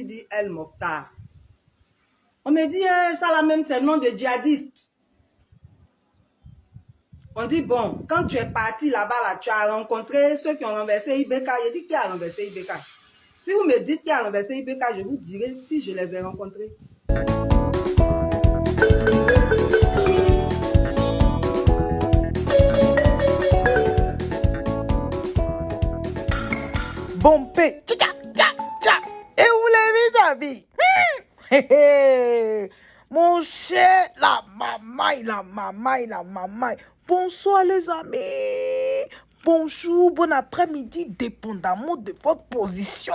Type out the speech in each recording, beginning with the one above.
dit El Mokhtar. On me dit, ça là même, c'est le nom de djihadiste. On dit, bon, quand tu es parti là-bas, là, tu as rencontré ceux qui ont renversé Ibeka. Je dis, qui a renversé Ibeka? Si vous me dites qui a renversé Ibeka, je vous dirai si je les ai rencontrés. Bon paix. Tcha, tcha, tcha. Et vous l'avez vu? Mon cher, la maman. Bonsoir les amis. Bonjour, bon après-midi, dépendamment de votre position,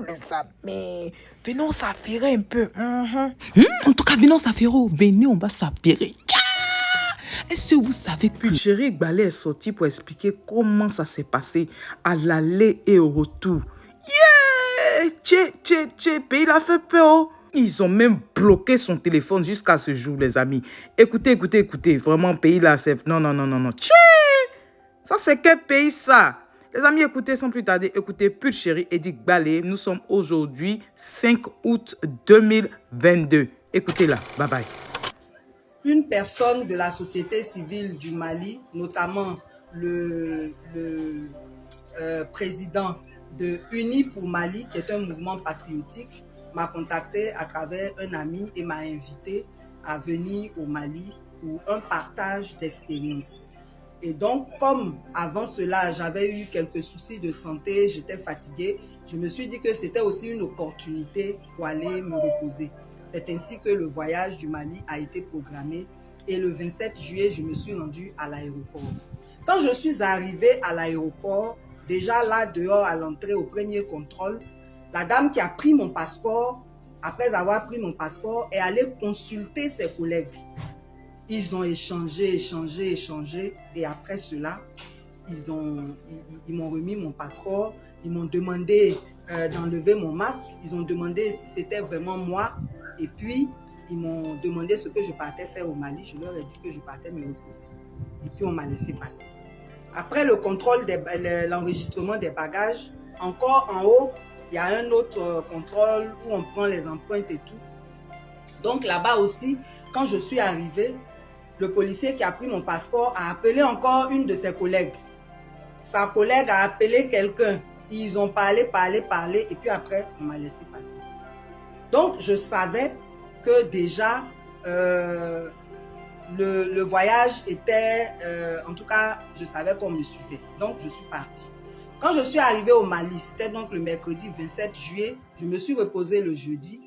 les amis. Venons s'affairer un peu. En tout cas, venons s'affairer. Venez, on va s'affairer. Est-ce que vous savez que Pulchérie Igbalé est sorti pour expliquer comment ça s'est passé à l'aller et au retour. Pays il a fait peur. Ils ont même bloqué son téléphone jusqu'à ce jour, les amis. Écoutez. Vraiment, pays là, c'est... Non. Ça, c'est quel pays, ça? Les amis, écoutez, sans plus tarder, écoutez Pulchérie Igbalé. Nous sommes aujourd'hui 5 août 2022. Écoutez-la. Bye bye. Une personne de la société civile du Mali, notamment le président de Unis pour Mali, qui est un mouvement patriotique, m'a contacté à travers un ami et m'a invité à venir au Mali pour un partage d'expérience. Et donc, comme avant cela, j'avais eu quelques soucis de santé, j'étais fatiguée, je me suis dit que c'était aussi une opportunité pour aller me reposer. C'est ainsi que le voyage du Mali a été programmé et le 27 juillet, je me suis rendue à l'aéroport. Quand je suis arrivée à l'aéroport, déjà là dehors à l'entrée au premier contrôle, la dame qui a pris mon passeport, après avoir pris mon passeport, est allée consulter ses collègues. Ils ont échangé et après cela, ils m'ont remis mon passeport, ils m'ont demandé d'enlever mon masque, ils ont demandé si c'était vraiment moi et puis ils m'ont demandé ce que je partais faire au Mali. Je leur ai dit que je partais me reposer et puis on m'a laissé passer. Après le contrôle, l'enregistrement des bagages, encore en haut, il y a un autre contrôle où on prend les empreintes et tout. Donc là-bas aussi, quand je suis arrivée, le policier qui a pris mon passeport a appelé encore une de ses collègues. Sa collègue a appelé quelqu'un. Ils ont parlé, et puis après, on m'a laissé passer. Donc, je savais que déjà, le voyage était... en tout cas, je savais qu'on me suivait. Donc, je suis partie. Quand je suis arrivée au Mali, c'était donc le mercredi 27 juillet, je me suis reposée le jeudi.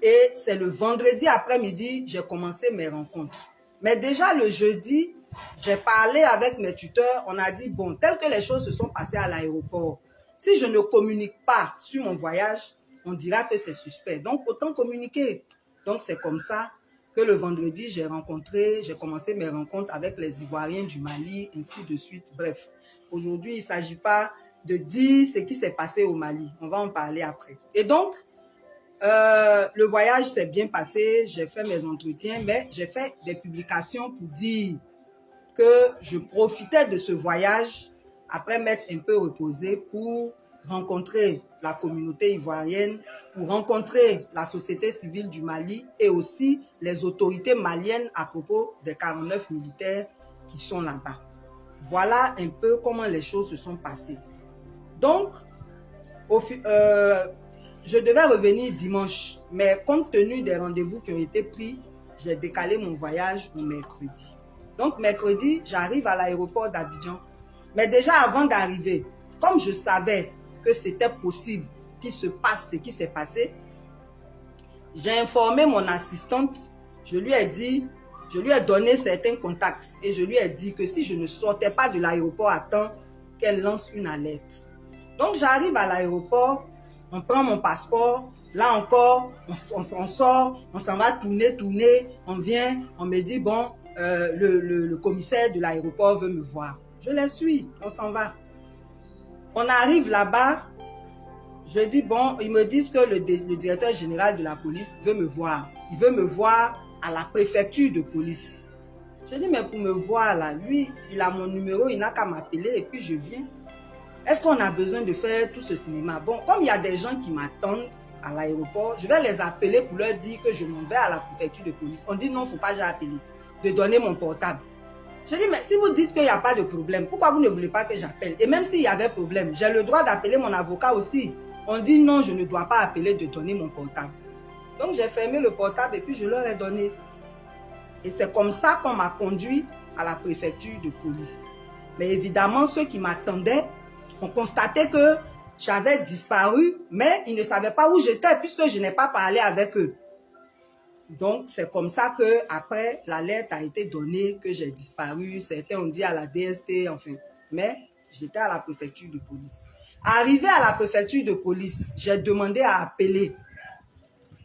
Et c'est le vendredi après-midi, j'ai commencé mes rencontres. Mais déjà le jeudi, j'ai parlé avec mes tuteurs. On a dit, bon, tel que les choses se sont passées à l'aéroport, si je ne communique pas sur mon voyage, on dira que c'est suspect. Donc, autant communiquer. Donc, c'est comme ça que le vendredi, j'ai commencé mes rencontres avec les Ivoiriens du Mali, ainsi de suite. Bref, aujourd'hui, il ne s'agit pas de dire ce qui s'est passé au Mali. On va en parler après. Et donc, le voyage s'est bien passé, j'ai fait mes entretiens, mais j'ai fait des publications pour dire que je profitais de ce voyage après m'être un peu reposée pour rencontrer la communauté ivoirienne, pour rencontrer la société civile du Mali et aussi les autorités maliennes à propos des 49 militaires qui sont là-bas. Voilà un peu comment les choses se sont passées. Donc, je devais revenir dimanche, mais compte tenu des rendez-vous qui ont été pris, j'ai décalé mon voyage au mercredi. Donc, mercredi, j'arrive à l'aéroport d'Abidjan. Mais déjà, avant d'arriver, comme je savais que c'était possible qu'il se passe ce qui s'est passé, j'ai informé mon assistante, je lui ai donné certains contacts et je lui ai dit que si je ne sortais pas de l'aéroport à temps, qu'elle lance une alerte. Donc, j'arrive à l'aéroport, on prend mon passeport, là encore, on s'en sort, on s'en va tourner, on vient, on me dit, bon, le commissaire de l'aéroport veut me voir. Je les suis, on s'en va. On arrive là-bas, je dis, bon, ils me disent que le directeur général de la police veut me voir. Il veut me voir à la préfecture de police. Je dis, mais pour me voir là, lui, il a mon numéro, il n'a qu'à m'appeler et puis je viens. est-ce qu'on a besoin de faire tout ce cinéma? Bon, comme il y a des gens qui m'attendent à l'aéroport, je vais les appeler pour leur dire que je m'en vais à la préfecture de police. On dit non, il ne faut pas j'ai appelé, de donner mon portable. Je dis, mais si vous dites qu'il n'y a pas de problème, pourquoi vous ne voulez pas que j'appelle? Et même s'il y avait problème, j'ai le droit d'appeler mon avocat aussi. On dit non, je ne dois pas appeler, de donner mon portable. Donc j'ai fermé le portable et puis je leur ai donné. Et c'est comme ça qu'on m'a conduit à la préfecture de police. Mais évidemment, ceux qui m'attendaient ont constaté que j'avais disparu, mais ils ne savaient pas où j'étais puisque je n'ai pas parlé avec eux. Donc, c'est comme ça que après l'alerte a été donnée que j'ai disparu. Certains ont dit à la DST, enfin. Mais j'étais à la préfecture de police. Arrivé à la préfecture de police, j'ai demandé à appeler.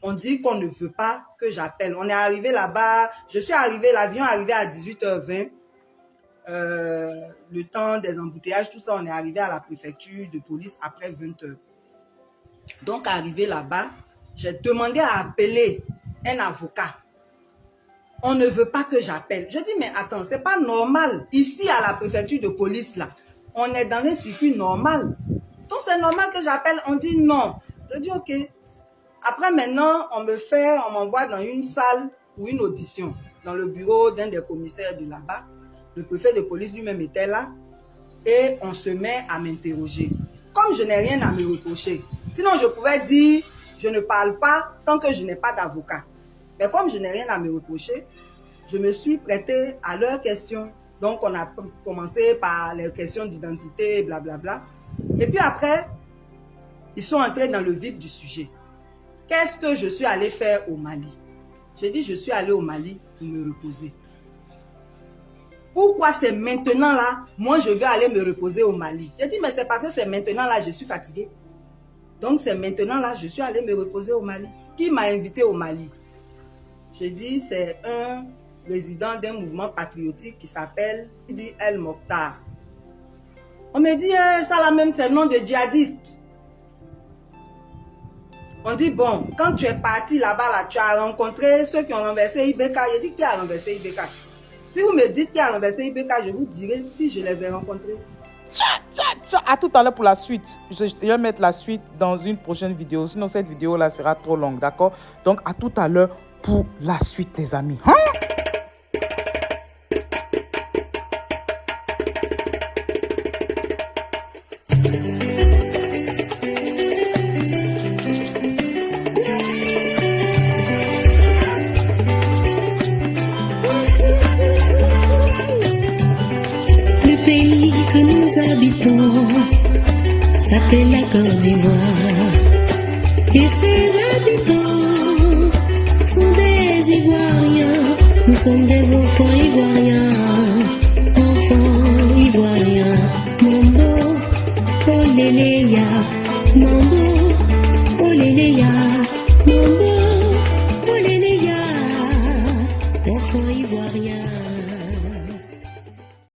On dit qu'on ne veut pas que j'appelle. On est arrivé là-bas. Je suis arrivé, l'avion est arrivé à 18h20. Le temps des embouteillages, tout ça, on est arrivé à la préfecture de police après 20h. Donc, arrivé là-bas, j'ai demandé à appeler un avocat. On ne veut pas que j'appelle. Je dis, mais attends, c'est pas normal. Ici, à la préfecture de police, là, on est dans un circuit normal. Donc, c'est normal que j'appelle. On dit non. Je dis, ok. Après, maintenant, on m'envoie dans une salle ou une audition, dans le bureau d'un des commissaires de là-bas. Le préfet de police lui-même était là. Et on se met à m'interroger. Comme je n'ai rien à me reprocher. Sinon, je pouvais dire, je ne parle pas tant que je n'ai pas d'avocat. Mais comme je n'ai rien à me reprocher, je me suis prêtée à leurs questions. Donc, on a commencé par les questions d'identité, blablabla. Et puis après, ils sont entrés dans le vif du sujet. Qu'est-ce que je suis allée faire au Mali? J'ai dit, je suis allée au Mali pour me reposer. Pourquoi c'est maintenant là, moi je vais aller me reposer au Mali? J'ai dit, mais c'est parce que c'est maintenant là, je suis fatiguée. Donc c'est maintenant là, je suis allée me reposer au Mali. Qui m'a invité au Mali? J'ai dit, c'est un président d'un mouvement patriotique qui s'appelle Sidi El Mokhtar. On me dit, ça là même, c'est le nom de djihadiste. On dit, bon, quand tu es parti là-bas, là, tu as rencontré ceux qui ont renversé Ibeka. J'ai dit, qui a renversé Ibeka? Si vous me dites qui a renversé Ibeka, je vous dirai si je les ai rencontrés. À tout à l'heure pour la suite. Je vais mettre la suite dans une prochaine vidéo. Sinon, cette vidéo-là sera trop longue, d'accord? Donc, à tout à l'heure pour la suite, les amis. Hein? Le pays que nous habitons s'appelle la Côte d'Ivoire. Et ses habitants sont des Ivoiriens. Nous sommes des enfants ivoiriens. Enfants ivoiriens. Mambo, oh léléya. Mambo, oh léléya. Mambo.